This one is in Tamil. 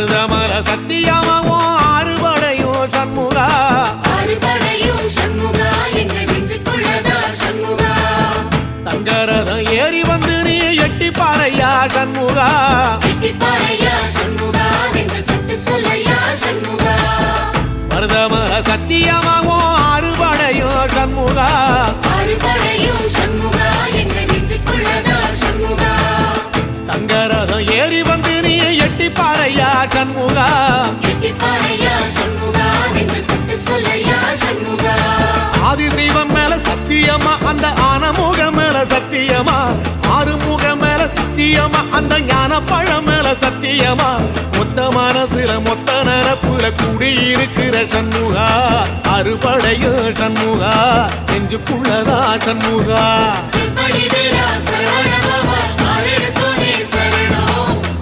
மருதமல சத்தியமாவும் ஆறுபடையும் சண்முகா ஆறுபடையும் சண்முகா எங்கள் நெஞ்சுக்குள்ளதா சண்முகா தங்கரதம் ஏறி வந்து நீ எட்டி பாறையா சண்முகா எட்டி பாறையா சண்முகா எங்க சட்டு சொல்லையா சண்முகா மருதமல சத்தியமாவும் ஆறுபடையும் சண்முகா ஆறுபடையும் சண்முகா எங்கள் நெஞ்சுக்குள்ளதா சண்முகா தங்கரதம் ஏறி வந்து நீ எட்டி பாறையா சண்முகா எட்டி பாறையா சண்முகா எங்க சட்டு சொல்லையா சண்முகா ஆதிசைவம் மேல சத்தியமா அந்த ஆனமுக மேல சத்தியமா ஆறுமுக மேல சத்தியமா அந்த ஞான பழம் மேல சத்தியமா மொத்த மனசுல மொத்த நரப்புல கூடியிருக்கிற சண்முகா அறுபடையும் சண்முகா நெஞ்சுக்குள்ளதா சண்முகா சிவடி வேலா சரவண